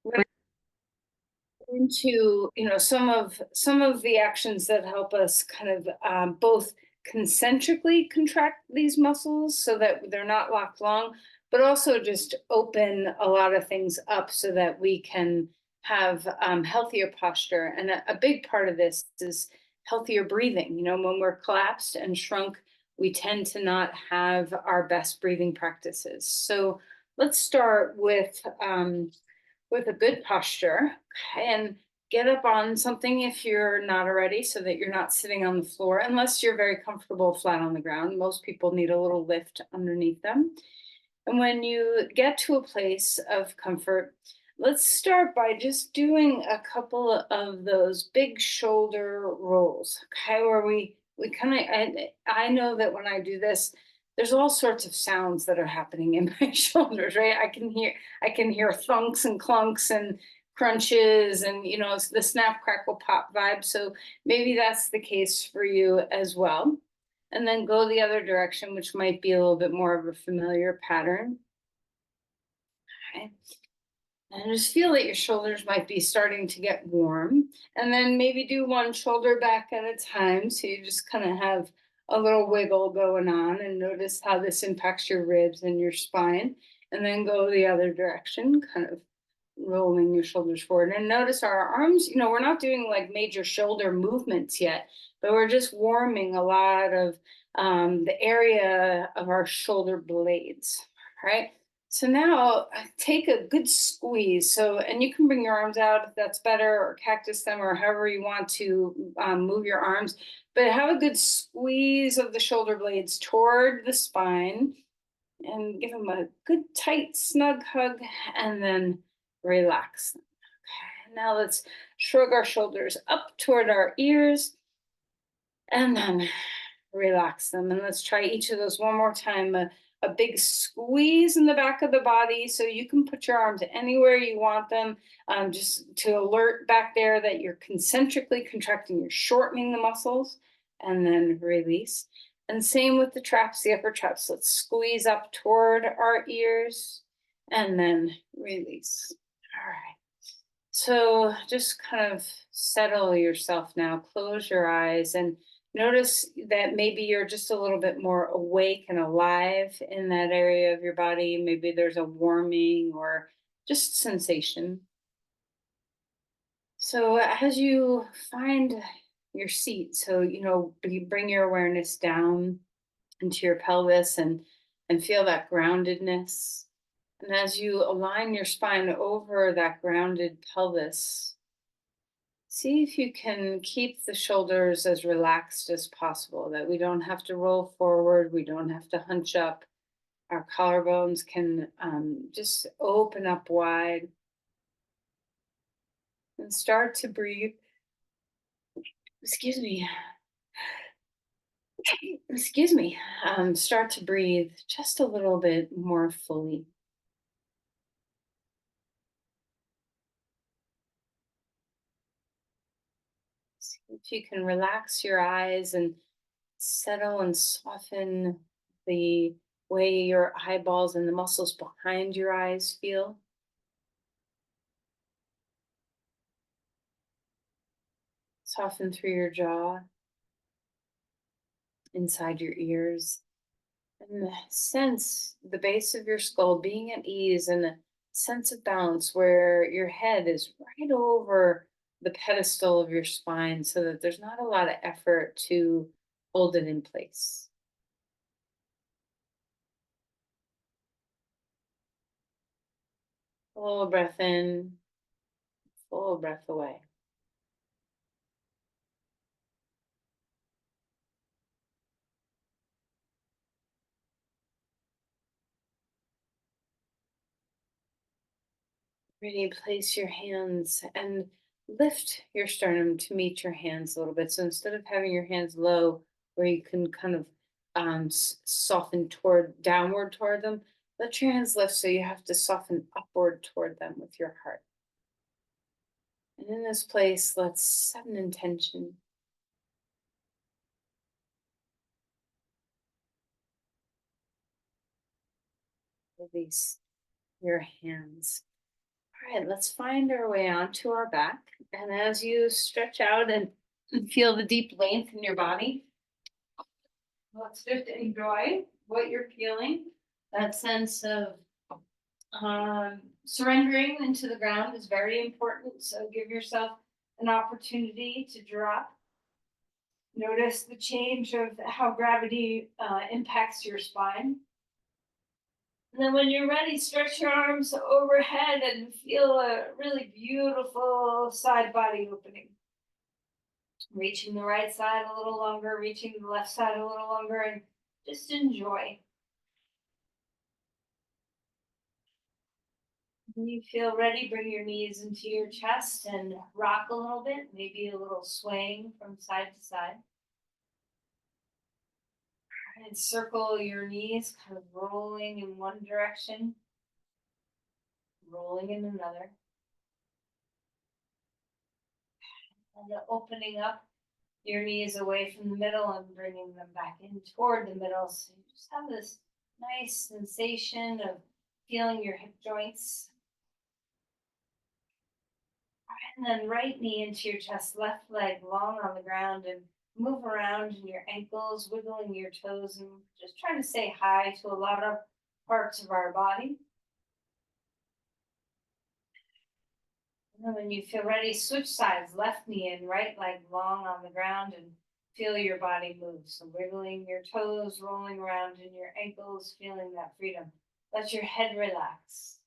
We're into some of the actions that help us kind of both concentrically contract these muscles so that they're not locked long, but also just open a lot of things up so that we can have healthier posture. And a big part of this is healthier breathing. When we're collapsed and shrunk, we tend to not have our best breathing practices. So let's start with a good posture. Okay, and get up on something if you're not already, so that you're not sitting on the floor, unless you're very comfortable flat on the ground. Most people need a little lift underneath them. And when you get to a place of comfort, let's start by just doing a couple of those big shoulder rolls, okay, where we kind of I know that when I do this, there's all sorts of sounds that are happening in my shoulders, right? I can hear thunks and clunks and crunches, and it's the snap crackle pop vibe. So maybe that's the case for you as well. And then go the other direction, which might be a little bit more of a familiar pattern. Okay. And just feel that your shoulders might be starting to get warm. And then maybe do one shoulder back at a time. So you just kind of have a little wiggle going on, and notice how this impacts your ribs and your spine. And then go the other direction, kind of rolling your shoulders forward. And notice our arms, we're not doing like major shoulder movements yet, but we're just warming a lot of the area of our shoulder blades. Right. So now take a good squeeze. So, and you can bring your arms out if that's better, or cactus them, or however you want to move your arms. But have a good squeeze of the shoulder blades toward the spine, and give them a good tight snug hug, and then relax them. Okay, now let's shrug our shoulders up toward our ears, and then relax them. And let's try each of those one more time. A big squeeze in the back of the body, so you can put your arms anywhere you want them, just to alert back there that you're concentrically contracting, you're shortening the muscles, and then release. And same with the traps, the upper traps. Let's squeeze up toward our ears and then release. All right. So just kind of settle yourself now. Close your eyes and notice that maybe you're just a little bit more awake and alive in that area of your body. Maybe there's a warming or just sensation. So as you find your seat, so you bring your awareness down into your pelvis, and feel that groundedness. And as you align your spine over that grounded pelvis, see if you can keep the shoulders as relaxed as possible, that we don't have to roll forward, we don't have to hunch up. Our collarbones can just open up wide, and start to breathe. Excuse me. Excuse me. Start to breathe just a little bit more fully. See if you can relax your eyes and settle and soften the way your eyeballs and the muscles behind your eyes feel. Soften through your jaw, inside your ears, and sense the base of your skull being at ease, and a sense of balance where your head is right over the pedestal of your spine, so that there's not a lot of effort to hold it in place. Full breath in, full breath away. Ready, place your hands and lift your sternum to meet your hands a little bit. So instead of having your hands low, where you can kind of soften toward downward toward them, let your hands lift so you have to soften upward toward them with your heart. And in this place, let's set an intention. Release your hands. All right, let's find our way onto our back. And as you stretch out and feel the deep length in your body, let's just enjoy what you're feeling. That sense of surrendering into the ground is very important. So give yourself an opportunity to drop. Notice the change of how gravity impacts your spine. And then when you're ready, stretch your arms overhead and feel a really beautiful side body opening. Reaching the right side a little longer, reaching the left side a little longer, and just enjoy. When you feel ready, bring your knees into your chest and rock a little bit, maybe a little swaying from side to side. And circle your knees, kind of rolling in one direction, rolling in another. And opening up your knees away from the middle and bringing them back in toward the middle. So you just have this nice sensation of feeling your hip joints. And then right knee into your chest, left leg long on the ground, and move around in your ankles, wiggling your toes, and just trying to say hi to a lot of parts of our body. And then when you feel ready, switch sides, left knee and right leg long on the ground, and feel your body move. So wiggling your toes, rolling around in your ankles, feeling that freedom. Let your head relax.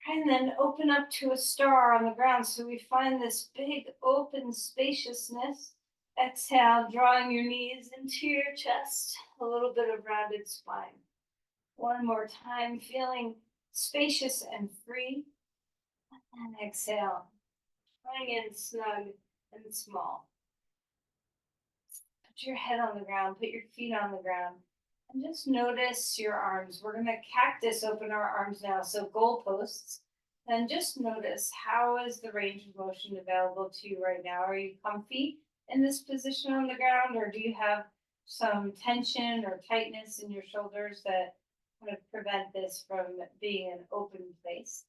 And then open up to a star on the ground. So we find this big open spaciousness. Exhale, drawing your knees into your chest, a little bit of rounded spine. One more time, feeling spacious and free. And exhale, lying in snug and small. Put your head on the ground, put your feet on the ground, and just notice your arms. We're going to cactus open our arms now, so goalposts. And just notice, how is the range of motion available to you right now? Are you comfy in this position on the ground, or do you have some tension or tightness in your shoulders that kind of prevent this from being an open place?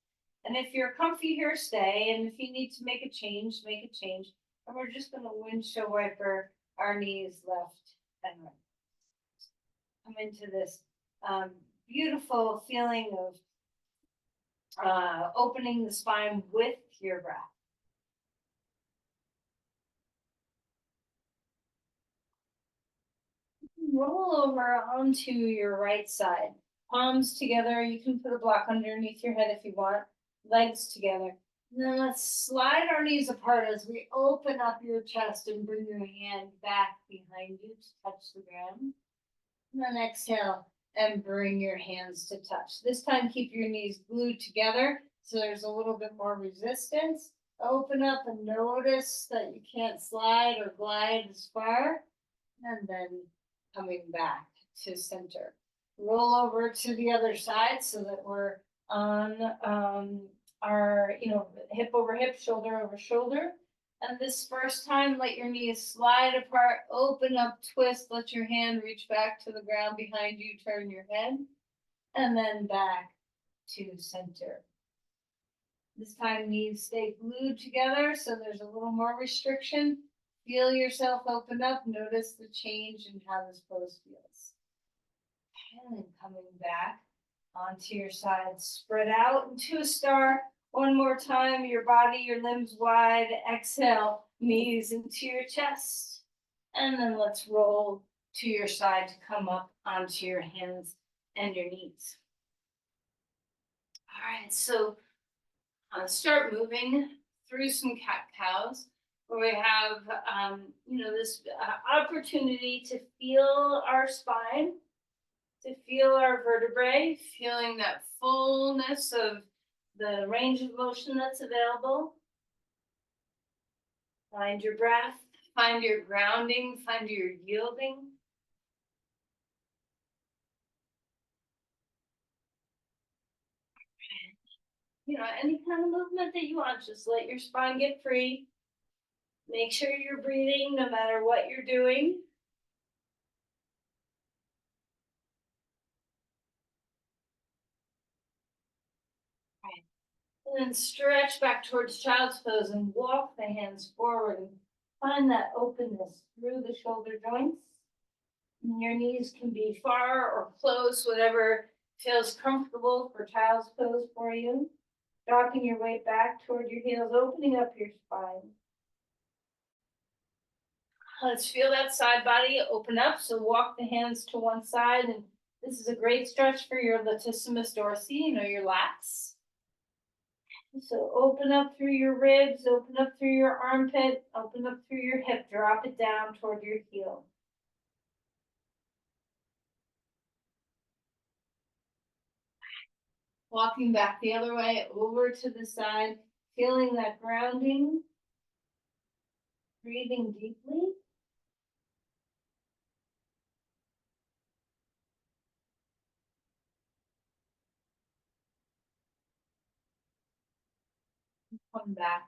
And if you're comfy here, stay. And if you need to make a change, make a change. And we're just going to windshield wiper our knees left and right. Come into this beautiful feeling of opening the spine with your breath. Roll over onto your right side. Palms together. You can put a block underneath your head if you want. Legs together. And then let's slide our knees apart as we open up your chest and bring your hand back behind you to touch the ground. And then exhale and bring your hands to touch. This time, keep your knees glued together so there's a little bit more resistance. Open up and notice that you can't slide or glide as far. And then coming back to center. Roll over to the other side so that we're on our, hip over hip, shoulder over shoulder. And this first time, let your knees slide apart, open up, twist, let your hand reach back to the ground behind you, turn your head, and then back to center. This time, knees stay glued together, so there's a little more restriction. Feel yourself open up, notice the change in how this pose feels. And then coming back onto your side, spread out into a star. One more time, your body, your limbs wide. Exhale, knees into your chest. And then let's roll to your side to come up onto your hands and your knees. All right, so start moving through some cat-cows where we have, this opportunity to feel our spine, to feel our vertebrae, feeling that fullness of the range of motion that's available. Find your breath, find your grounding, find your yielding. Any kind of movement that you want, just let your spine get free. Make sure you're breathing no matter what you're doing. And then stretch back towards child's pose and walk the hands forward and find that openness through the shoulder joints. And your knees can be far or close, whatever feels comfortable for child's pose for you. Dropping your weight back toward your heels, opening up your spine. Let's feel that side body open up. So walk the hands to one side, and this is a great stretch for your latissimus dorsi, your lats. So open up through your ribs, open up through your armpit, open up through your hip, drop it down toward your heel. Walking back the other way, over to the side, feeling that grounding, breathing deeply. Come back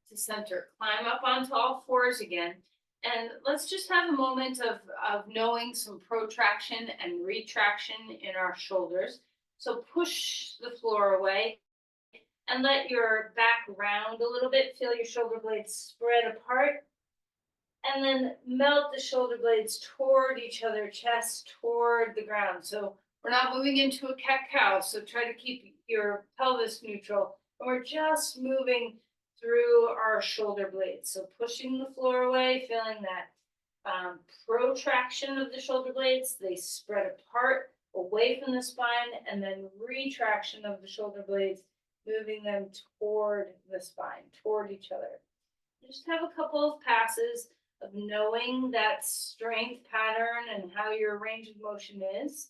to center, climb up onto all fours again. And let's just have a moment of knowing some protraction and retraction in our shoulders. So push the floor away and let your back round a little bit. Feel your shoulder blades spread apart. And then melt the shoulder blades toward each other, chest toward the ground. So we're not moving into a cat cow. So try to keep your pelvis neutral. And we're just moving through our shoulder blades. So pushing the floor away, feeling that protraction of the shoulder blades. They spread apart away from the spine, and then retraction of the shoulder blades, moving them toward the spine, toward each other. Just have a couple of passes of knowing that strength pattern and how your range of motion is.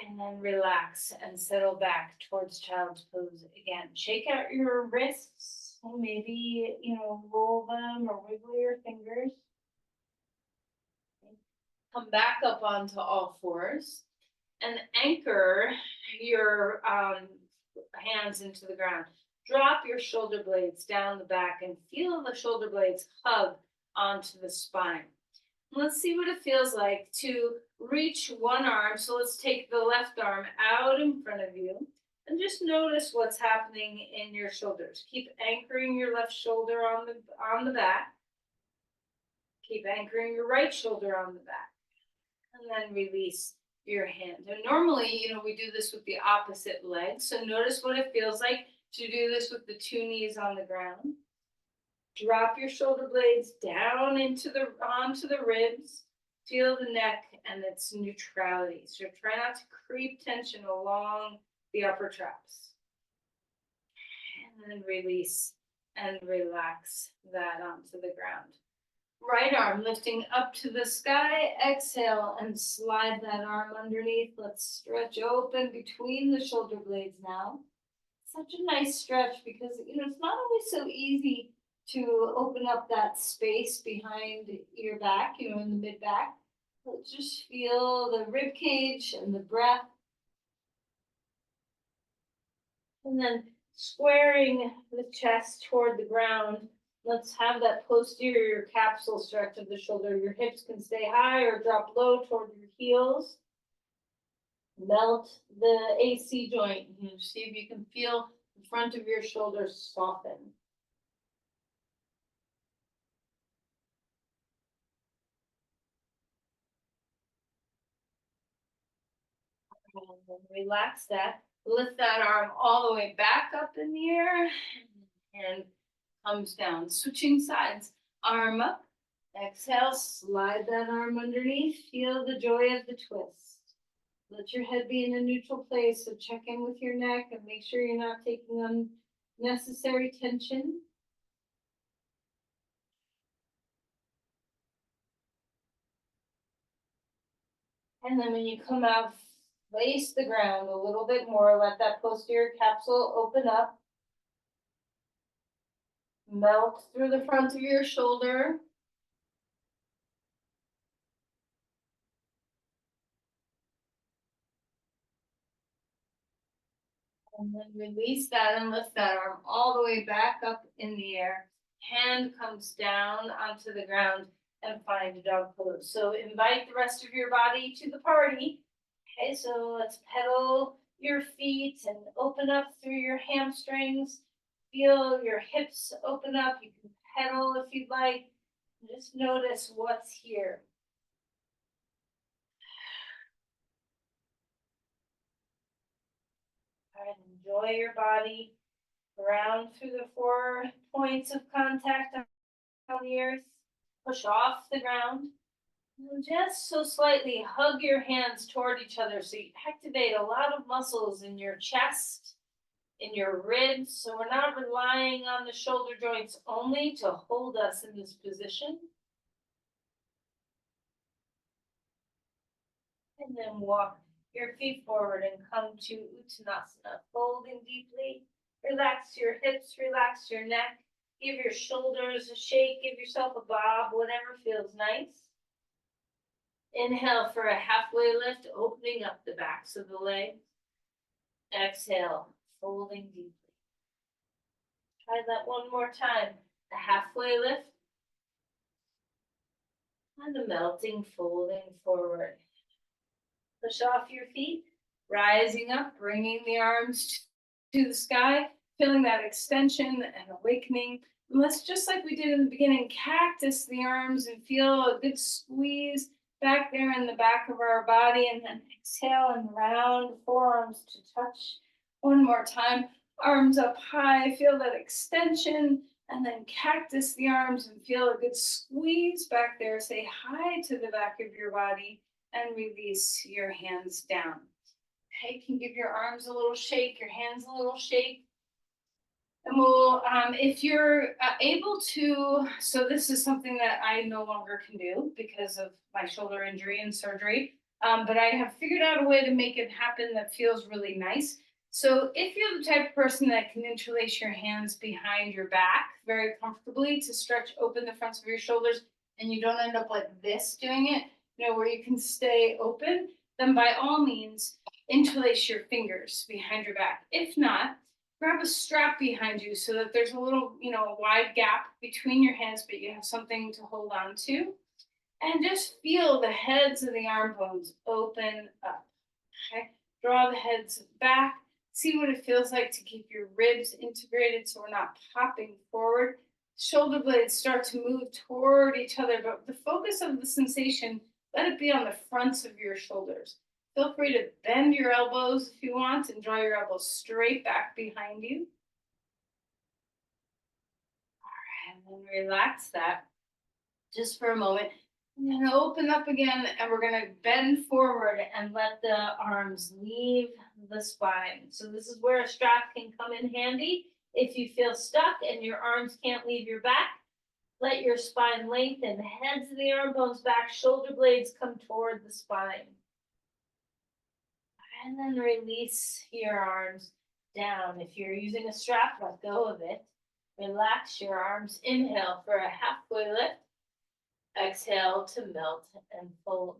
And then relax and settle back towards child's pose again. Shake out your wrists, and maybe, roll them or wiggle your fingers. Come back up onto all fours and anchor your hands into the ground. Drop your shoulder blades down the back and feel the shoulder blades hug onto the spine. Let's see what it feels like to reach one arm. So let's take the left arm out in front of you and just notice what's happening in your shoulders. Keep anchoring your left shoulder on the back. Keep anchoring your right shoulder on the back. And then release your hand. And normally, we do this with the opposite leg. So notice what it feels like to do this with the two knees on the ground. Drop your shoulder blades down onto the ribs. Feel the neck and its neutrality. So try not to creep tension along the upper traps. And then release and relax that onto the ground. Right arm lifting up to the sky. Exhale and slide that arm underneath. Let's stretch open between the shoulder blades now. Such a nice stretch because, it's not always so easy to open up that space behind your back, in the mid back. Let's just feel the rib cage and the breath. And then squaring the chest toward the ground. Let's have that posterior capsule stretch of the shoulder. Your hips can stay high or drop low toward your heels. Melt the AC joint. See if you can feel the front of your shoulders soften. And then relax that. Lift that arm all the way back up in the air. And comes down. Switching sides. Arm up. Exhale. Slide that arm underneath. Feel the joy of the twist. Let your head be in a neutral place. So check in with your neck and make sure you're not taking unnecessary tension. And then when you come out, face the ground a little bit more. Let that posterior capsule open up. Melt through the front of your shoulder. And then release that and lift that arm all the way back up in the air. Hand comes down onto the ground and find a dog pose. So invite the rest of your body to the party. Okay, so let's pedal your feet and open up through your hamstrings. Feel your hips open up. You can pedal if you'd like. Just notice what's here. All right, enjoy your body. Ground through the 4 points of contact on the earth. Push off the ground. And just so slightly hug your hands toward each other so you activate a lot of muscles in your chest, in your ribs. So we're not relying on the shoulder joints only to hold us in this position. And then walk your feet forward and come to Uttanasana, folding deeply. Relax your hips, relax your neck. Give your shoulders a shake, give yourself a bob, whatever feels nice. Inhale for a halfway lift, opening up the backs of the legs. Exhale, folding deeply. Try that one more time. A halfway lift. And a melting, folding forward. Push off your feet, rising up, bringing the arms to the sky, feeling that extension and awakening. And let's, just like we did in the beginning, cactus the arms and feel a good squeeze back there in the back of our body, and then exhale and round forearms to touch. One more time, arms up high, feel that extension, and then cactus the arms and feel a good squeeze back there. Say hi to the back of your body and release your hands down. Okay, you can give your arms a little shake, your hands a little shake. And we'll, if you're able to, so this is something that I no longer can do because of my shoulder injury and surgery, but I have figured out a way to make it happen that feels really nice. So if you're the type of person that can interlace your hands behind your back very comfortably to stretch open the fronts of your shoulders, and you don't end up like this doing it, where you can stay open, then by all means, interlace your fingers behind your back. If not, grab a strap behind you so that there's a little, wide gap between your hands, but you have something to hold on to. And just feel the heads of the arm bones open up. Okay? Draw the heads back. See what it feels like to keep your ribs integrated so we're not popping forward. Shoulder blades start to move toward each other, but the focus of the sensation, let it be on the fronts of your shoulders. Feel free to bend your elbows if you want and draw your elbows straight back behind you. All right, and then relax that just for a moment. And then open up again, and we're going to bend forward and let the arms leave the spine. So this is where a strap can come in handy. If you feel stuck and your arms can't leave your back, let your spine lengthen, heads of the arm bones back, shoulder blades come toward the spine. And then release your arms down. If you're using a strap, let go of it. Relax your arms. Inhale for a halfway lift. Exhale to melt and fold.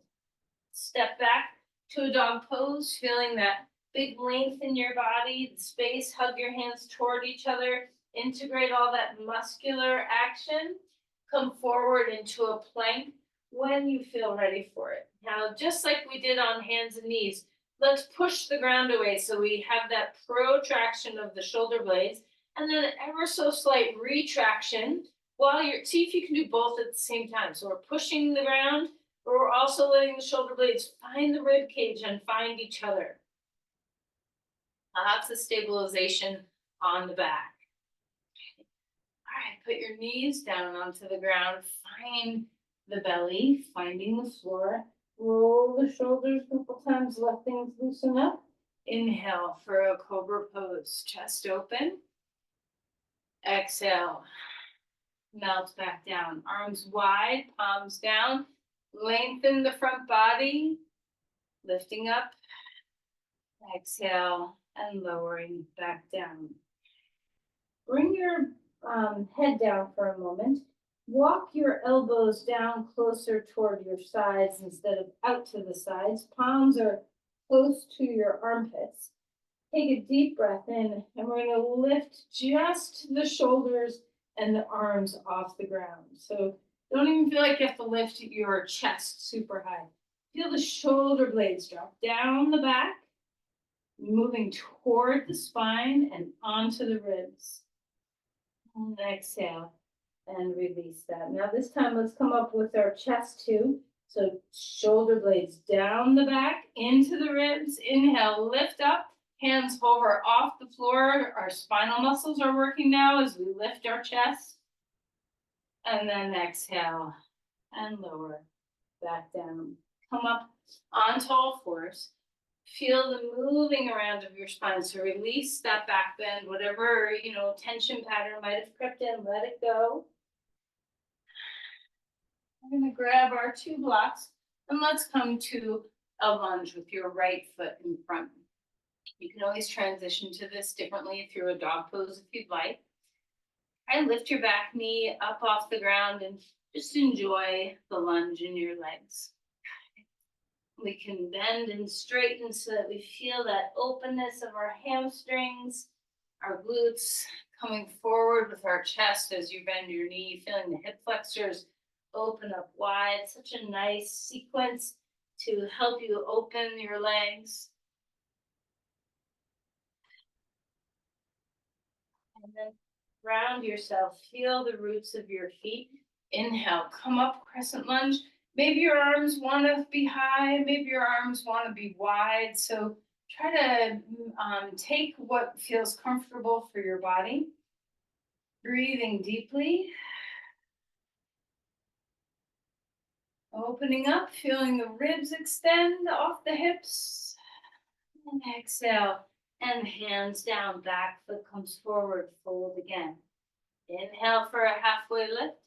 Step back to a dog pose, feeling that big length in your body, the space. Hug your hands toward each other. Integrate all that muscular action. Come forward into a plank when you feel ready for it. Now, just like we did on hands and knees, let's push the ground away so we have that protraction of the shoulder blades, and then ever so slight retraction while you're, see if you can do both at the same time. So we're pushing the ground, but we're also letting the shoulder blades find the rib cage and find each other. Lots of stabilization on the back. All right, put your knees down onto the ground, find the belly, finding the floor. Roll the shoulders a couple times, let things loosen up. Inhale for a cobra pose, chest open. Exhale, melt back down. Arms wide, palms down. Lengthen the front body, lifting up. Exhale and lowering back down. Bring your head down for a moment. Walk your elbows down closer toward your sides instead of out to the sides. Palms are close to your armpits. Take a deep breath in, and we're going to lift just the shoulders and the arms off the ground. So don't even feel like you have to lift your chest super high. Feel the shoulder blades drop down the back. moving toward the spine and onto the ribs. And exhale and release that. Now this time let's come up with our chest too. So shoulder blades down the back, into the ribs. Inhale, lift up, hands hover off the floor. Our spinal muscles are working now as we lift our chest. And then exhale and lower back down. Come up onto all fours. Feel the moving around of your spine. So release that back bend, whatever, tension pattern might have crept in, let it go. We're gonna grab our 2 blocks and let's come to a lunge with your right foot in front. You can always transition to this differently through a dog pose if you'd like. And lift your back knee up off the ground and just enjoy the lunge in your legs. We can bend and straighten so that we feel that openness of our hamstrings, our glutes coming forward with our chest as you bend your knee, feeling the hip flexors open up wide. Such a nice sequence to help you open your legs. And then ground yourself, feel the roots of your feet. Inhale, come up, crescent lunge. Maybe your arms want to be high, maybe your arms want to be wide. So try to take what feels comfortable for your body. Breathing deeply. Opening up, feeling the ribs extend off the hips. And exhale, and hands down, back foot comes forward, fold again. Inhale for a halfway lift.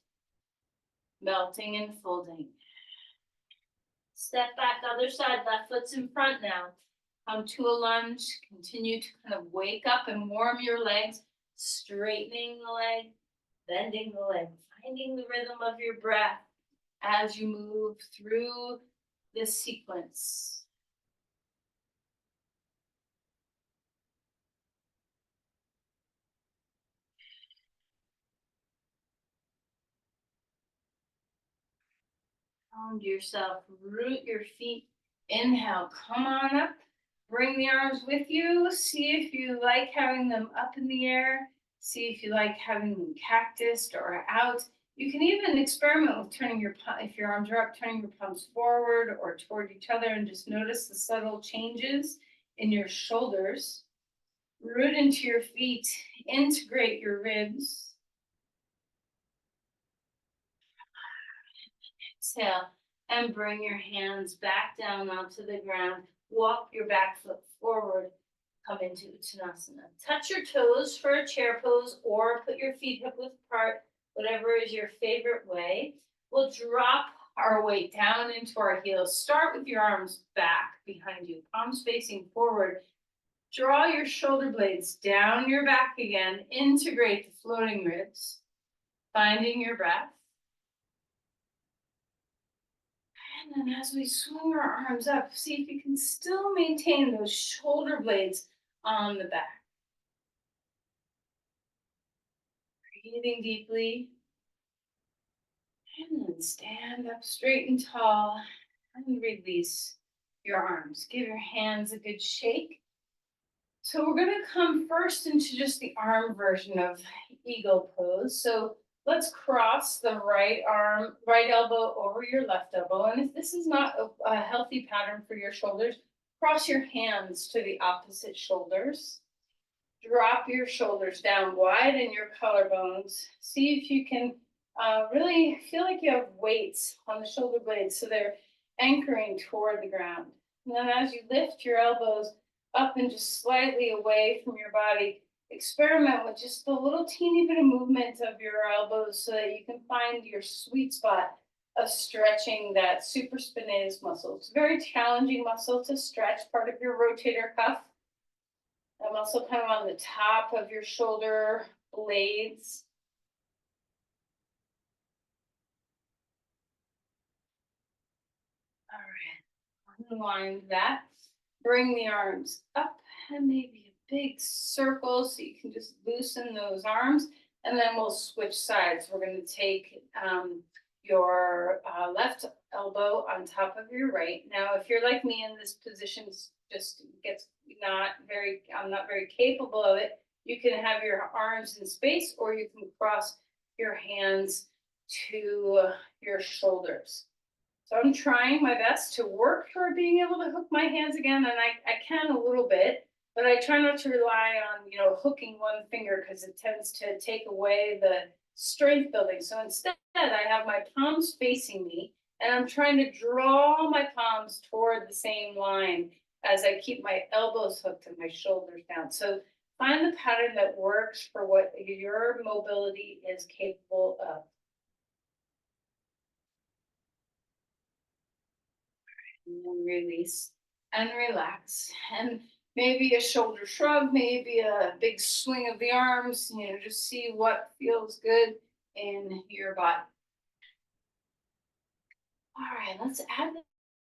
Melting and folding. Step back, other side, left foot's in front now. Come to a lunge, continue to kind of wake up and warm your legs, straightening the leg, bending the leg, finding the rhythm of your breath as you move through this sequence. Ground yourself, root your feet. Inhale, come on up. Bring the arms with you. See if you like having them up in the air. See if you like having them cactused or out. You can even experiment with turning if your arms are up, turning your palms forward or toward each other, and just notice the subtle changes in your shoulders. Root into your feet, integrate your ribs. Exhale, and bring your hands back down onto the ground. Walk your back foot forward. Come into Uttanasana. Touch your toes for a chair pose or put your feet hip width apart, whatever is your favorite way. We'll drop our weight down into our heels. Start with your arms back behind you, palms facing forward. Draw your shoulder blades down your back again. Integrate the floating ribs, finding your breath. And then as we swing our arms up, see if you can still maintain those shoulder blades on the back. Breathing deeply. And then stand up straight and tall and release your arms. Give your hands a good shake. So we're going to come first into just the arm version of eagle pose. So let's cross the right elbow over your left elbow. And if this is not a healthy pattern for your shoulders, cross your hands to the opposite shoulders. Drop your shoulders down, widen your collarbones. See if you can really feel like you have weights on the shoulder blades so they're anchoring toward the ground. And then as you lift your elbows up and just slightly away from your body, experiment with just a little teeny bit of movement of your elbows so that you can find your sweet spot of stretching that supraspinatus muscle. It's a very challenging muscle to stretch, part of your rotator cuff. That muscle kind of on the top of your shoulder blades. All right, unwind that. Bring the arms up and maybe a big circle so you can just loosen those arms. And then we'll switch sides. We're going to take your left elbow on top of your right. Now, if you're like me in this position, just gets I'm not very capable of it. You can have your arms in space, or you can cross your hands to your shoulders. So I'm trying my best to work toward being able to hook my hands again, and I can a little bit, but I try not to rely on, hooking one finger because it tends to take away the strength building. So instead, I have my palms facing me, and I'm trying to draw my palms toward the same line as I keep my elbows hooked and my shoulders down. So find the pattern that works for what your mobility is capable of. And then release and relax. And maybe a shoulder shrug, maybe a big swing of the arms, just see what feels good in your body. All right, let's add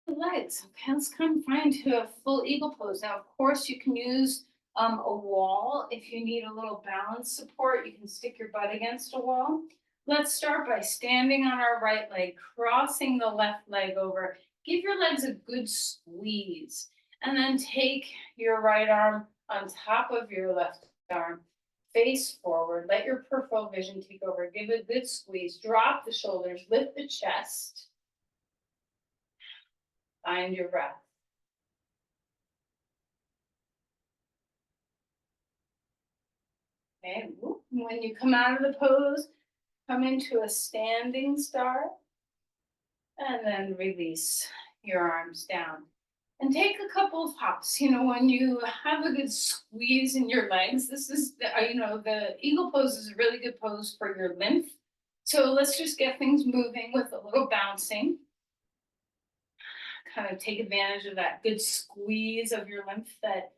the legs. Okay, let's come find to a full eagle pose. Now, of course, you can use a wall. If you need a little balance support, you can stick your butt against a wall. Let's start by standing on our right leg, crossing the left leg over. Give your legs a good squeeze, and then take your right arm on top of your left arm. Face forward. Let your peripheral vision take over. Give a good squeeze. Drop the shoulders. Lift the chest. Find your breath. Okay. When you come out of the pose, come into a standing start, and then release your arms down. And take a couple of hops. When you have a good squeeze in your legs, this is, the eagle pose is a really good pose for your lymph. So let's just get things moving with a little bouncing. Kind of take advantage of that good squeeze of your lymph that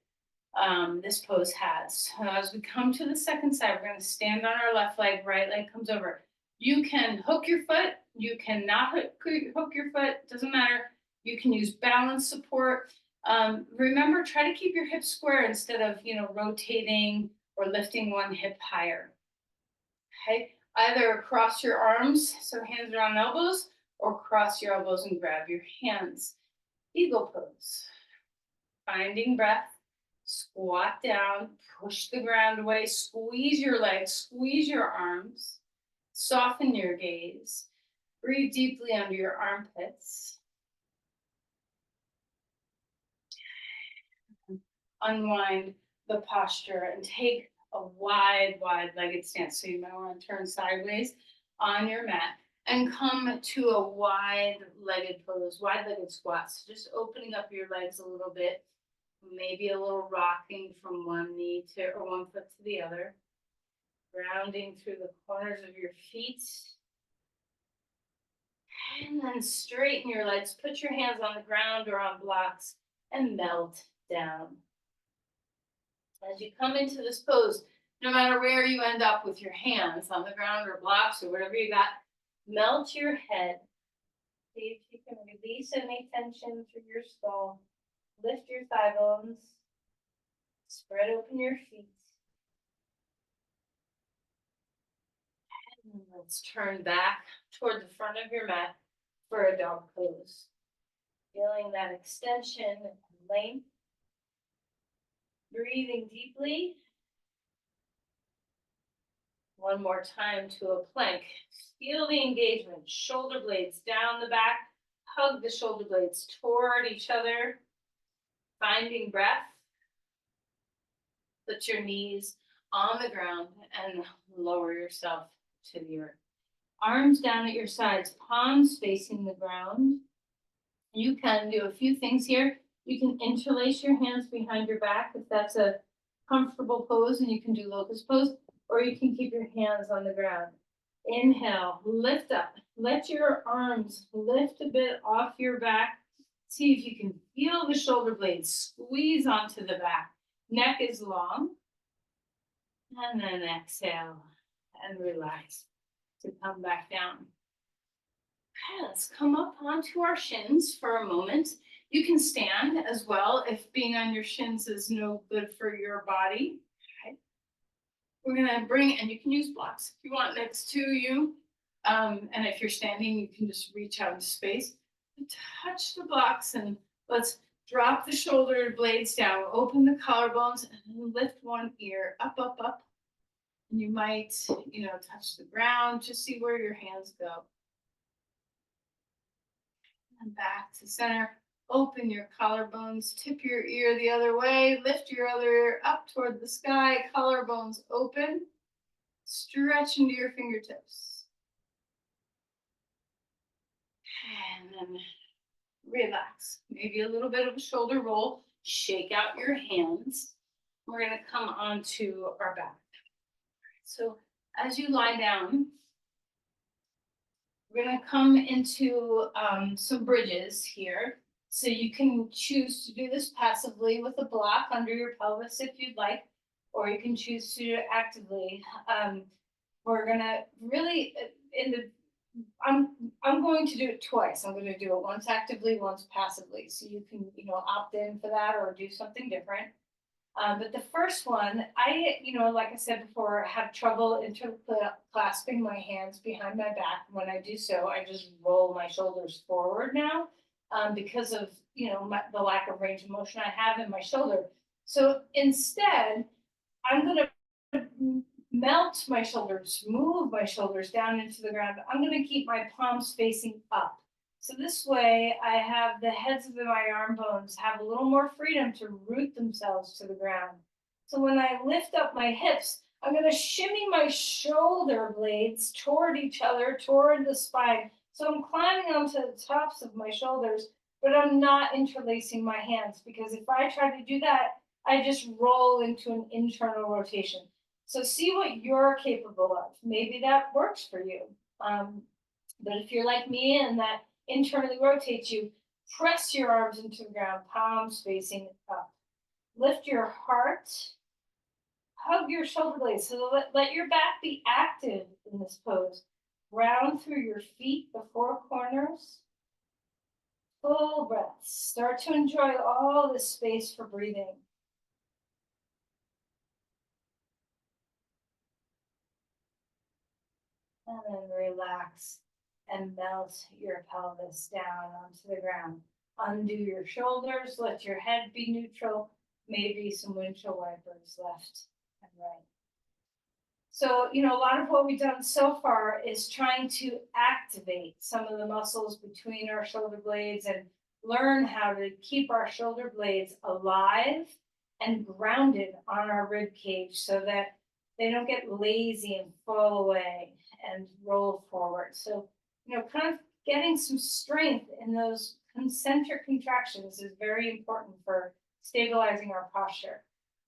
this pose has. So as we come to the second side, we're going to stand on our left leg, right leg comes over. You can hook your foot, you cannot hook your foot, doesn't matter. You can use balance support. Remember, try to keep your hips square instead of, rotating or lifting one hip higher. Okay, either cross your arms, so hands are on elbows, or cross your elbows and grab your hands. Eagle pose. Finding breath, squat down, push the ground away, squeeze your legs, squeeze your arms, soften your gaze, breathe deeply under your armpits. Unwind the posture and take a wide-legged stance. So you might want to turn sideways on your mat and come to a wide-legged pose, wide-legged squats. Just opening up your legs a little bit, maybe a little rocking from one knee to or one foot to the other, grounding through the corners of your feet. And then straighten your legs, put your hands on the ground or on blocks, and melt down. As you come into this pose, no matter where you end up with your hands, on the ground or blocks or whatever you got, melt your head. See if you can release any tension through your skull. Lift your thigh bones. Spread open your feet. And let's turn back toward the front of your mat for a dog pose. Feeling that extension and length. Breathing deeply. One more time to a plank. Feel the engagement. Shoulder blades down the back. Hug the shoulder blades toward each other. Finding breath. Put your knees on the ground and lower yourself to the earth. Arms down at your sides, palms facing the ground. You can do a few things here. You can interlace your hands behind your back if that's a comfortable pose, and you can do locust pose, or you can keep your hands on the ground. Inhale, lift up. Let your arms lift a bit off your back. See if you can feel the shoulder blades squeeze onto the back. Neck is long. And then exhale and relax to come back down. Okay, let's come up onto our shins for a moment. You can stand as well if being on your shins is no good for your body. Okay. We're gonna bring, and you can use blocks if you want next to you. And if you're standing, you can just reach out into space. Touch the blocks and let's Drop the shoulder blades down, open the collarbones, and lift one ear up, up, up. And you might, touch the ground, just see where your hands go. And back to center. Open your collarbones, tip your ear the other way, lift your other ear up toward the sky, collarbones open, stretch into your fingertips. And then relax. Maybe a little bit of a shoulder roll. Shake out your hands. We're going to come onto our back. So as you lie down, we're going to come into some bridges here. So you can choose to do this passively with a block under your pelvis if you'd like, or you can choose to do it actively. We're going to really, I'm going to do it twice. I'm going to do it once actively, once passively. So you can, opt in for that or do something different. But the first one, like I said before, have trouble clasping my hands behind my back. When I do so, I just roll my shoulders forward now because of, the lack of range of motion I have in my shoulder. So instead, I'm going to melt my shoulders, move my shoulders down into the ground. I'm going to keep my palms facing up. So this way I have the heads of my arm bones have a little more freedom to root themselves to the ground. So when I lift up my hips, I'm going to shimmy my shoulder blades toward each other, toward the spine. So I'm climbing onto the tops of my shoulders, but I'm not interlacing my hands because if I try to do that, I just roll into an internal rotation. So see what you're capable of. Maybe that works for you. But if you're like me and that internally rotates you, press your arms into the ground, palms facing up. Lift your heart, hug your shoulder blades. So let your back be active in this pose. Round through your feet, the four corners. Full breaths. Start to enjoy all this space for breathing. And then relax and melt your pelvis down onto the ground. Undo your shoulders, let your head be neutral, maybe some windshield wipers left and right. So, a lot of what we've done so far is trying to activate some of the muscles between our shoulder blades and learn how to keep our shoulder blades alive and grounded on our rib cage so that they don't get lazy and fall away and roll forward. So, kind of getting some strength in those concentric contractions is very important for stabilizing our posture.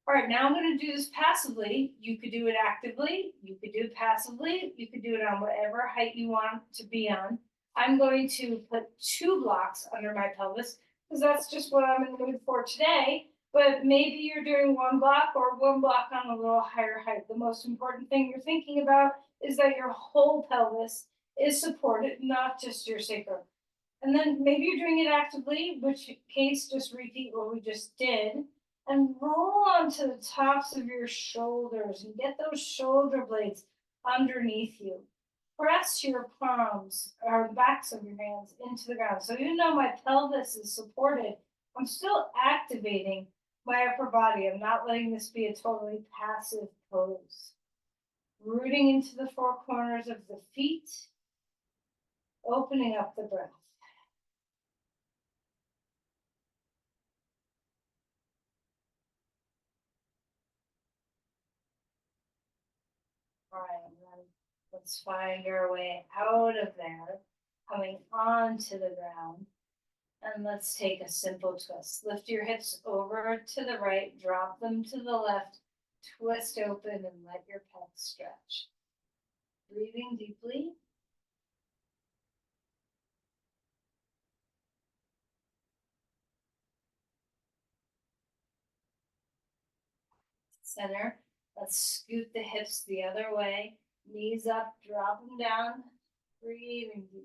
All right, now I'm going to do this passively. You could do it actively. You could do it passively. You could do it on whatever height you want to be on. I'm going to put 2 blocks under my pelvis because that's just what I'm in the mood for today. But maybe you're doing 1 block or 1 block on a little higher height. The most important thing you're thinking about is that your whole pelvis is supported, not just your sacrum. And then maybe you're doing it actively, which case just repeat what we just did and roll onto the tops of your shoulders and get those shoulder blades underneath you. Press your palms or the backs of your hands into the ground. So even though my pelvis is supported, I'm still activating my upper body. I'm not letting this be a totally passive pose. Rooting into the 4 corners of the feet, opening up the breath. All right, and then let's find our way out of there, coming onto the ground. And let's take a simple twist. Lift your hips over to the right, drop them to the left, twist open, and let your pecs stretch. Breathing deeply. Center. Let's scoot the hips the other way. Knees up, drop them down. Breathing deeply.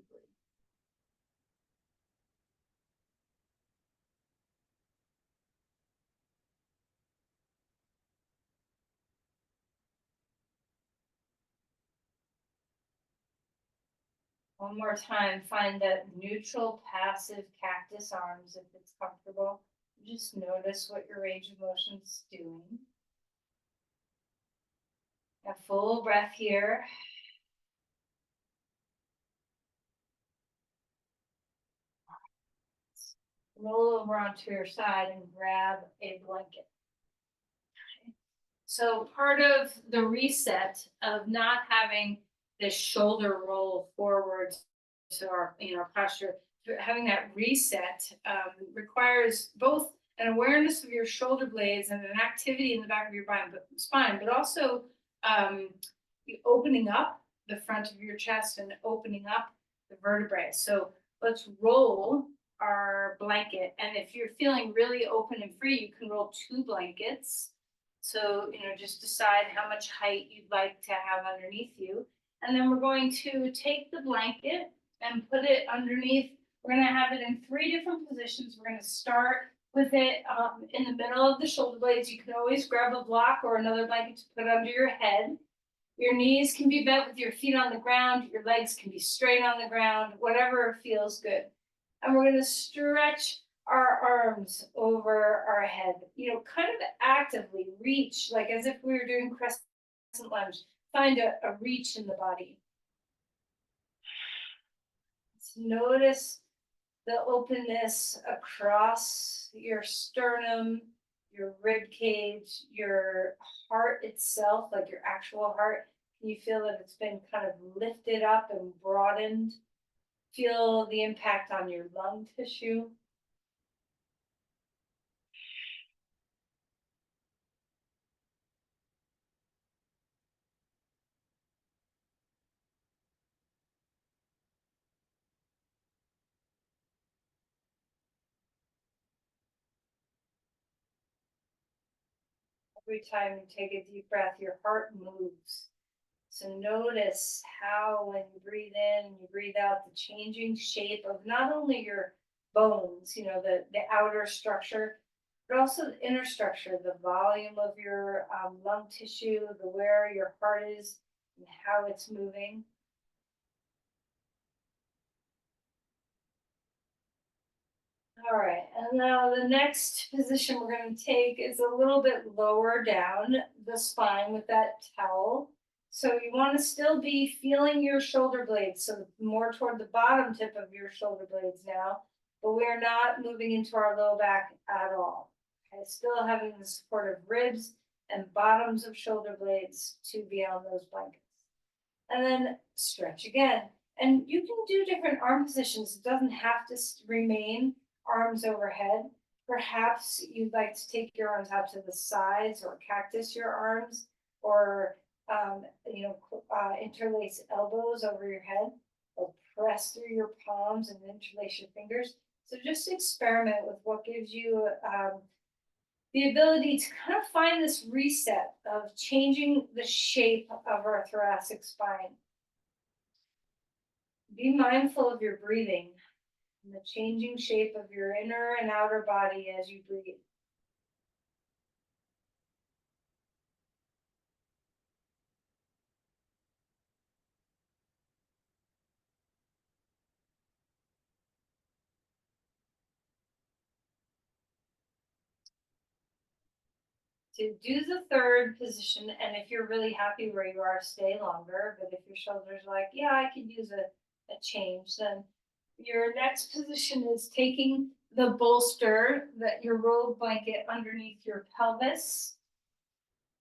One more time, find that neutral passive cactus arms if it's comfortable. Just notice what your range of motion's doing. A full breath here. Roll over onto your side and grab a blanket. So part of the reset of not having this shoulder roll forwards to our, our posture, having that reset requires both an awareness of your shoulder blades and an activity in the back of your spine, but also opening up the front of your chest and opening up the vertebrae. So let's roll our blanket. And if you're feeling really open and free, you can roll 2 blankets. So, just decide how much height you'd like to have underneath you. And then we're going to take the blanket and put it underneath. We're going to have it in 3 different positions. We're going to start with it in the middle of the shoulder blades. You can always grab a block or another blanket to put under your head. Your knees can be bent with your feet on the ground. Your legs can be straight on the ground, whatever feels good. And we're going to stretch our arms over our head, kind of actively reach, like as if we were doing crescent lunge. Find a reach in the body. Let's notice the openness across your sternum, your rib cage, your heart itself, like your actual heart. Can you feel that it's been kind of lifted up and broadened? Feel the impact on your lung tissue. Every time you take a deep breath, your heart moves. So notice how when you breathe in and you breathe out, the changing shape of not only your bones, the outer structure, but also the inner structure, the volume of your lung tissue, the where your heart is and how it's moving. All right, and now the next position we're going to take is a little bit lower down the spine with that towel. So you want to still be feeling your shoulder blades, so more toward the bottom tip of your shoulder blades now, but we're not moving into our low back at all. Okay, still having the support of ribs and bottoms of shoulder blades to be on those blankets. And then stretch again. And you can do different arm positions. It doesn't have to remain arms overhead. Perhaps you'd like to take your arms out to the sides or cactus your arms, or interlace elbows over your head, or press through your palms and interlace your fingers. So just experiment with what gives you the ability to kind of find this reset of changing the shape of our thoracic spine. Be mindful of your breathing and the changing shape of your inner and outer body as you breathe. To do the third position, and if you're really happy where you are, stay longer. But if your shoulders are like, yeah, I could use a change, then your next position is taking the bolster, that your rolled blanket underneath your pelvis.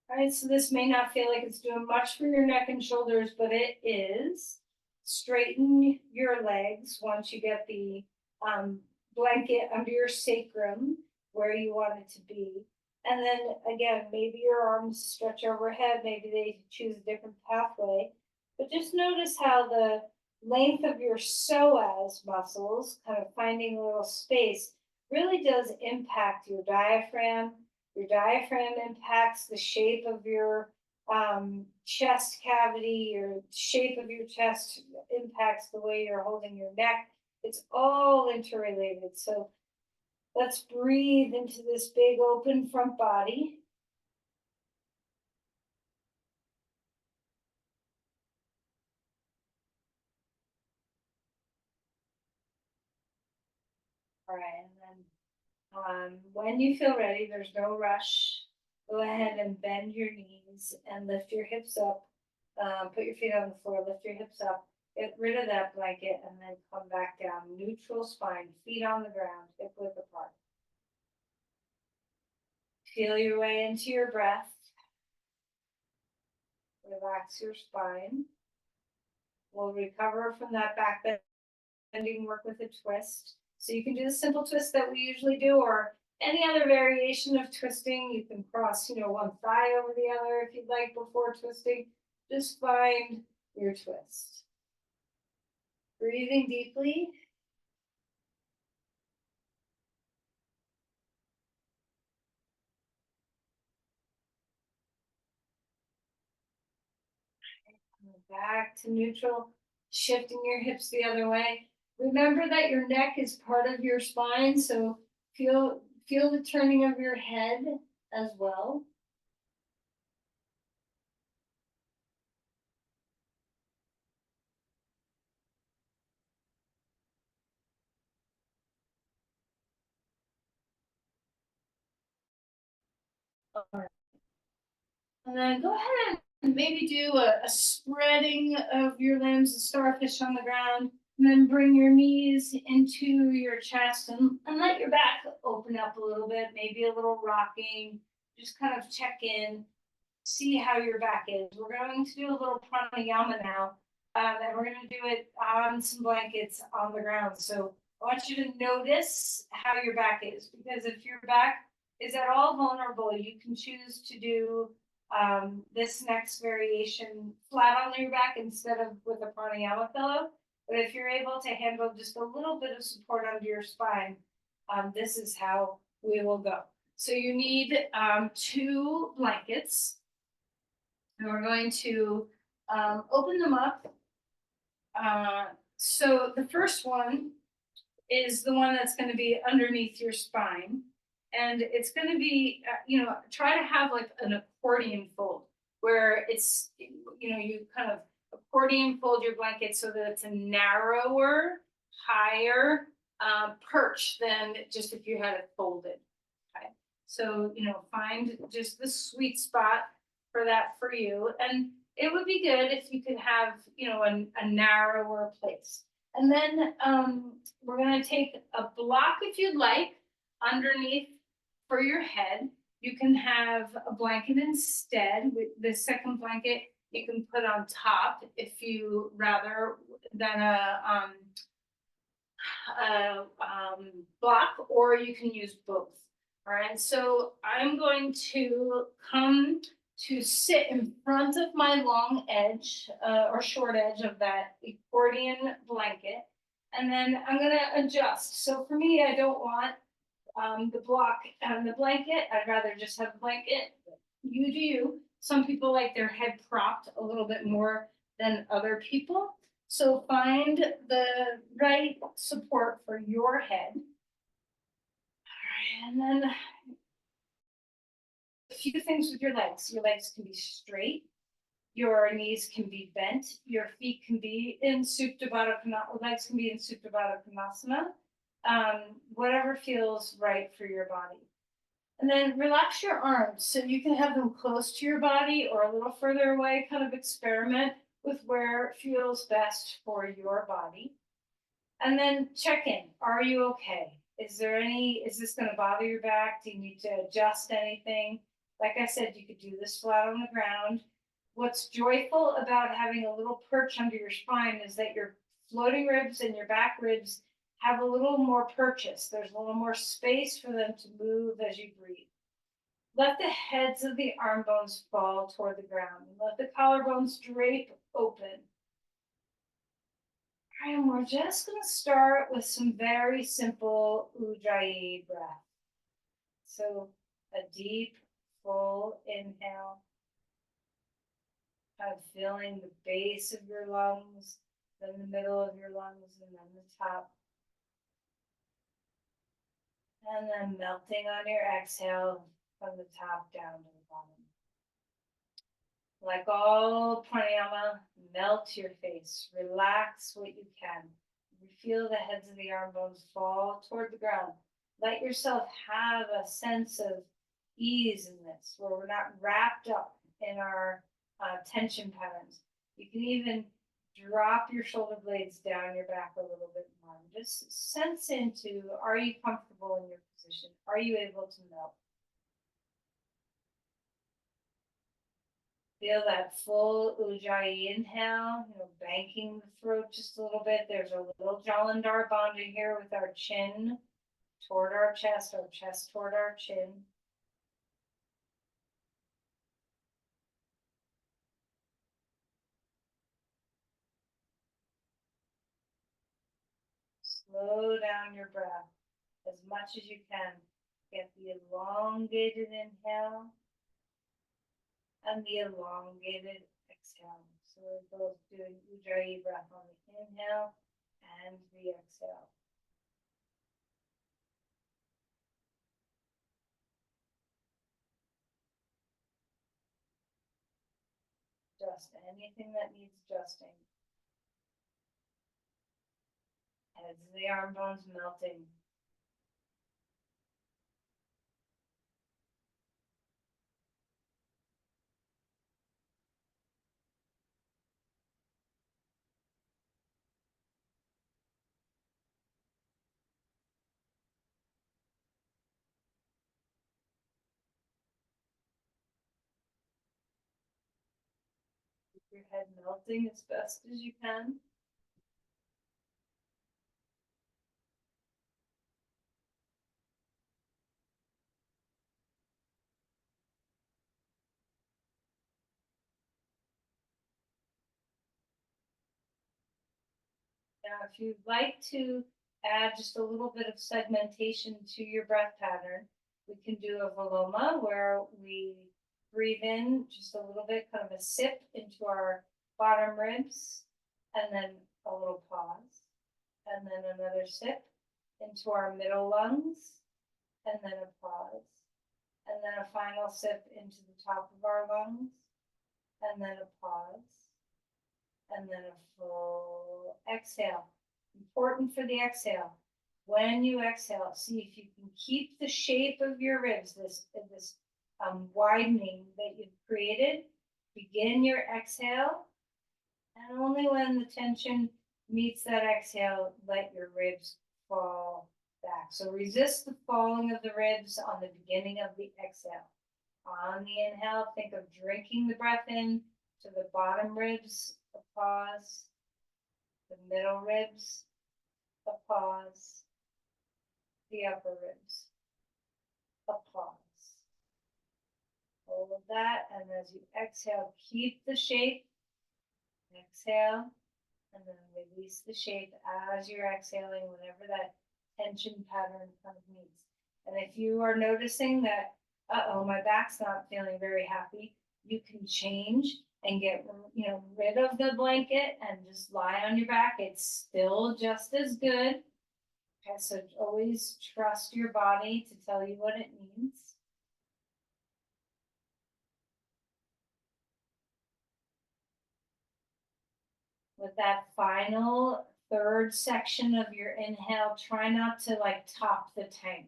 All right, so this may not feel like it's doing much for your neck and shoulders, but it is. Straighten your legs once you get the blanket under your sacrum where you want it to be. And then again, maybe your arms stretch overhead, maybe they choose a different pathway. But just notice how the length of your psoas muscles, kind of finding a little space, really does impact your diaphragm. Your diaphragm impacts the shape of your chest cavity, your shape of your chest impacts the way you're holding your neck. It's all interrelated. So let's breathe into this big open front body. All right, and then When you feel ready, there's no rush. Go ahead and bend your knees and lift your hips up. Put your feet on the floor, lift your hips up, get rid of that blanket, and then come back down. Neutral spine, feet on the ground, hip width apart. Feel your way into your breath. Relax your spine. We'll recover from that back bending work with a twist. So you can do the simple twist that we usually do, or any other variation of twisting. You can cross, one thigh over the other if you'd like before twisting. Just find your twist. Breathing deeply. Back to neutral, shifting your hips the other way. Remember that your neck is part of your spine, so feel the turning of your head as well. And then go ahead and maybe do a spreading of your limbs, a starfish on the ground, and then bring your knees into your chest and let your back open up a little bit, maybe a little rocking. Just kind of check in, see how your back is. We're going to do a little pranayama now, and we're going to do it on some blankets on the ground. So I want you to notice how your back is, because if your back is at all vulnerable, you can choose to do this next variation flat on your back instead of with a pranayama pillow. But if you're able to handle just a little bit of support under your spine, this is how we will go. So you need 2 blankets, and we're going to open them up. So the first one is the one that's going to be underneath your spine. And it's going to be, try to have like an accordion fold where it's, you kind of accordion fold your blanket so that it's a narrower, higher perch than just if you had it folded. Okay. So, find just the sweet spot for that for you. And it would be good if you could have, a narrower place. And then we're going to take a block if you'd like underneath for your head. You can have a blanket instead. With the second blanket, you can put on top if you rather than a block, or you can use both. All right, so I'm going to come to sit in front of my long edge or short edge of that accordion blanket. And then I'm going to adjust. So for me, I don't want the block and the blanket. I'd rather just have a blanket. You do you. Some people like their head propped a little bit more than other people. So find the right support for your head. All right, and then a few things with your legs. Your legs can be straight. Your knees can be bent. Your feet can be in Supta Baddha Konasana. Legs can be in Supta Baddha Konasana. Whatever feels right for your body. And then relax your arms. So you can have them close to your body or a little further away, kind of experiment with where it feels best for your body. And then check in. Are you okay? Is this going to bother your back? Do you need to adjust anything? Like I said, you could do this flat on the ground. What's joyful about having a little perch under your spine is that your floating ribs and your back ribs have a little more purchase. There's a little more space for them to move as you breathe. Let the heads of the arm bones fall toward the ground. Let the collarbones drape open. And we're just going to start with some very simple Ujjayi breath. So a deep, full inhale, kind of filling the base of your lungs, then the middle of your lungs, and then the top. And then melting on your exhale from the top down to the bottom. Like all pranayama, melt your face, relax what you can. You feel the heads of the arm bones fall toward the ground. let yourself have a sense of ease in this, where we're not wrapped up in our tension patterns. You can even drop your shoulder blades down your back a little bit more. Just sense into, are you comfortable in your position? Are you able to melt? Feel that full Ujjayi inhale, banking the throat just a little bit. There's a little Jalandhar Bandha here with our chin toward our chest toward our chin. Slow down your breath as much as you can. Get the elongated inhale and the elongated exhale. So we're both doing Ujjayi breath on the inhale and the exhale. Just anything that needs adjusting. Heads of the arm bones melting. Keep your head melting as best as you can. Now, if you'd like to add just a little bit of segmentation to your breath pattern, we can do a Viloma where we breathe in just a little bit, kind of a sip into our bottom ribs, and then a little pause, and then another sip into our middle lungs, and then a pause, and then a final sip into the top of our lungs, and then a pause, and then a full exhale. Important for the exhale. When you exhale, see if you can keep the shape of your ribs, this widening that you've created. Begin your exhale, and only when the tension meets that exhale, let your ribs fall back. So resist the falling of the ribs on the beginning of the exhale. On the inhale, think of drinking the breath in to the bottom ribs, a pause, the middle ribs, a pause, the upper ribs, a pause. All of that, and as you exhale, keep the shape. Exhale, and then release the shape as you're exhaling whenever that tension pattern kind of meets. And if you are noticing that, uh-oh, my back's not feeling very happy, you can change and get rid of the blanket and just lie on your back. It's still just as good. Okay, so always trust your body to tell you what it needs. With that final third section of your inhale, try not to like top the tank.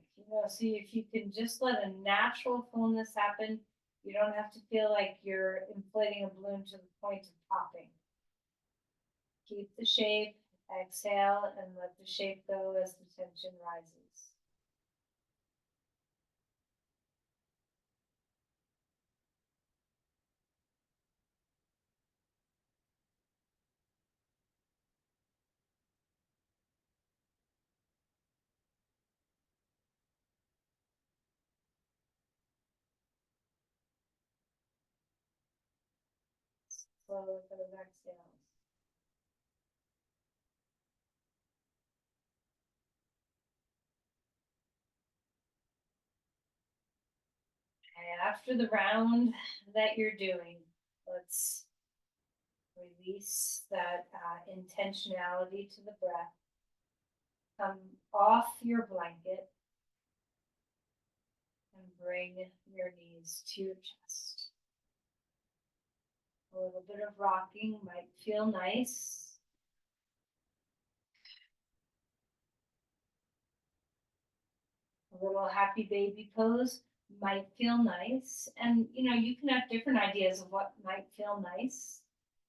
See if you can just let a natural fullness happen. You don't have to feel like you're inflating a balloon to the point of popping. Keep the shape, exhale, and let the shape go as the tension rises. Slow with those exhales. After the round that you're doing, let's release that intentionality to the breath. Come off your blanket and bring your knees to your chest. A little bit of rocking might feel nice. A little happy baby pose might feel nice. And you can have different ideas of what might feel nice.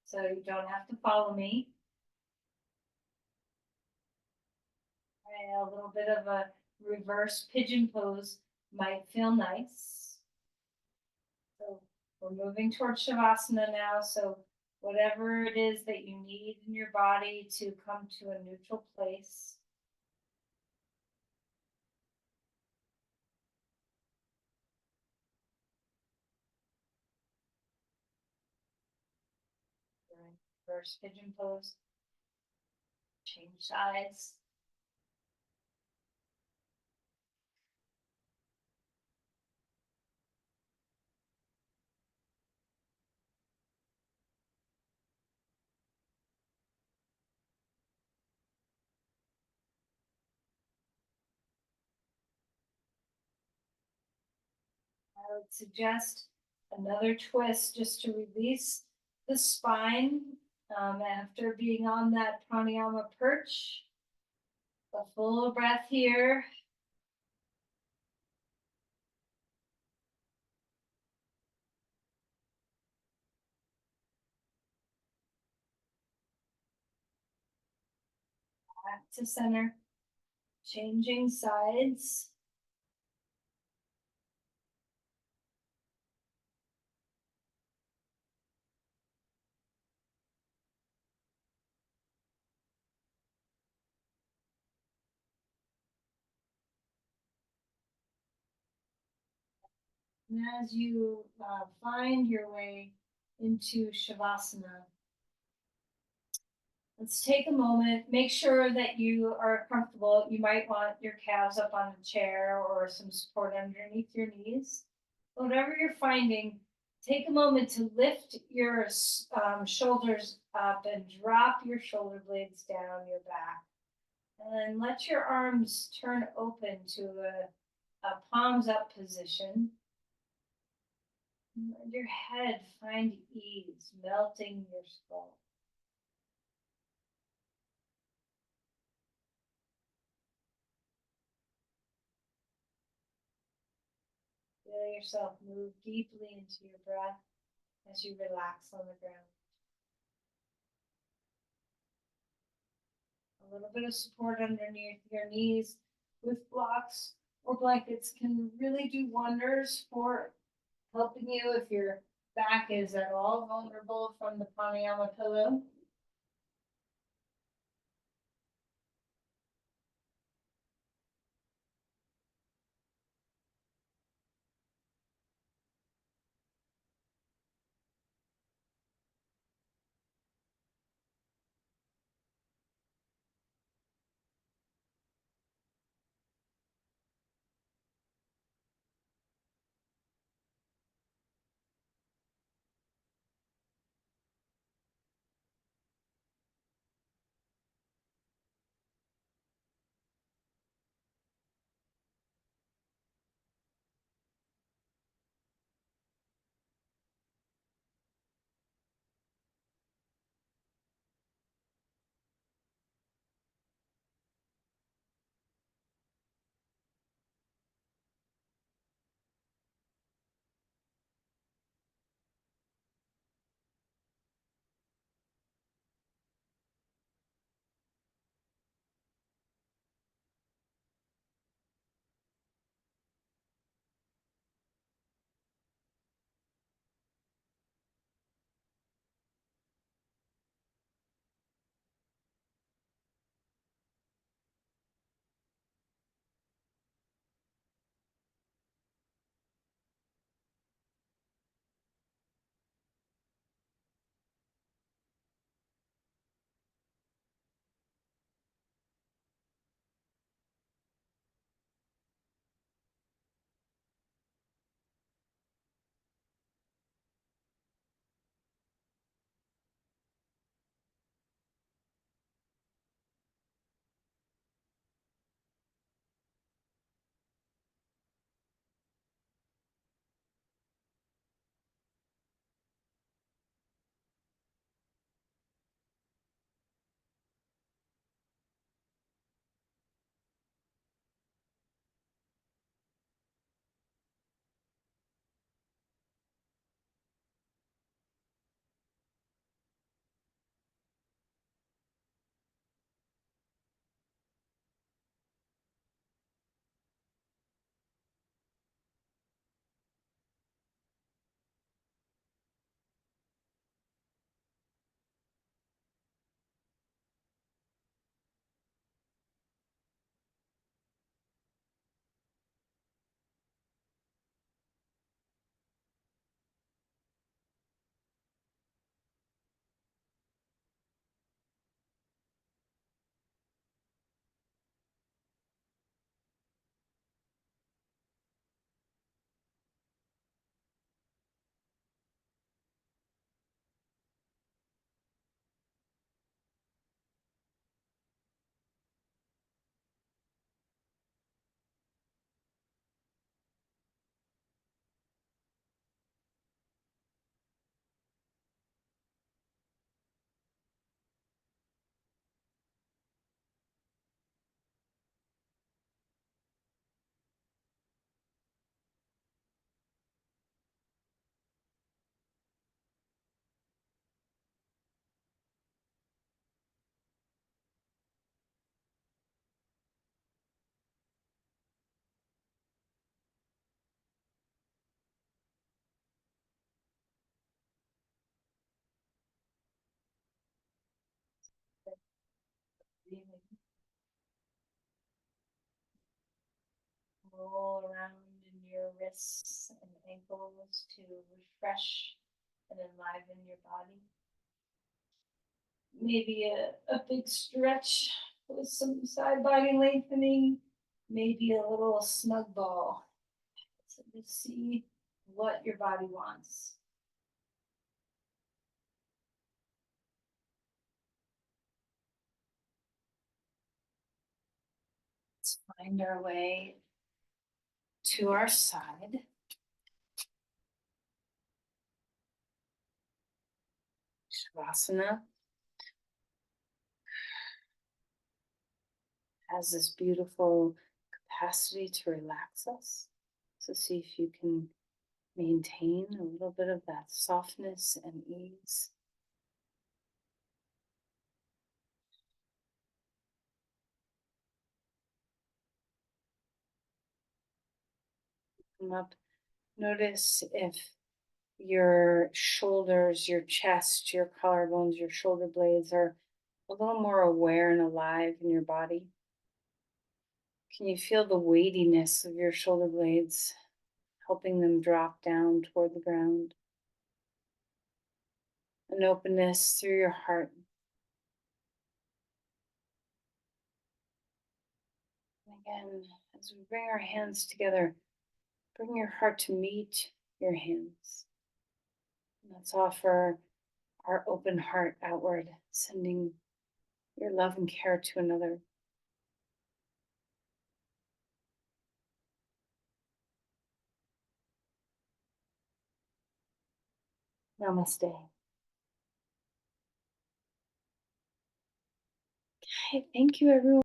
So you don't have to follow me. Right, a little bit of a reverse pigeon pose might feel nice. So we're moving towards Shavasana now. So whatever it is that you need in your body to come to a neutral place. Reverse pigeon pose. Change sides. I would suggest another twist just to release the spine after being on that pranayama perch. A full breath here. Back to center. Changing sides. And as you find your way into Shavasana, let's take a moment, make sure that you are comfortable. You might want your calves up on a chair or some support underneath your knees. Whatever you're finding, take a moment to lift your shoulders up and drop your shoulder blades down your back. And then let your arms turn open to a palms up position. Let your head find ease, melting your skull. Feel yourself move deeply into your breath as you relax on the ground. A little bit of support underneath your knees with blocks or blankets can really do wonders for helping you if your back is at all vulnerable from the pranayama pillow. Breathing. Roll around in your wrists and ankles to refresh and enliven your body. Maybe a big stretch with some side body lengthening, maybe a little snug ball. So just see what your body wants. Let's find our way to our side. Shavasana has this beautiful capacity to relax us. So see if you can maintain a little bit of that softness and ease. Come up. Notice if your shoulders, your chest, your collarbones, your shoulder blades are a little more aware and alive in your body. Can you feel the weightiness of your shoulder blades, helping them drop down toward the ground? An openness through your heart. And again, as we bring our hands together, bring your heart to meet your hands. And let's offer our open heart outward, sending your love and care to another. Namaste. Okay, thank you, everyone.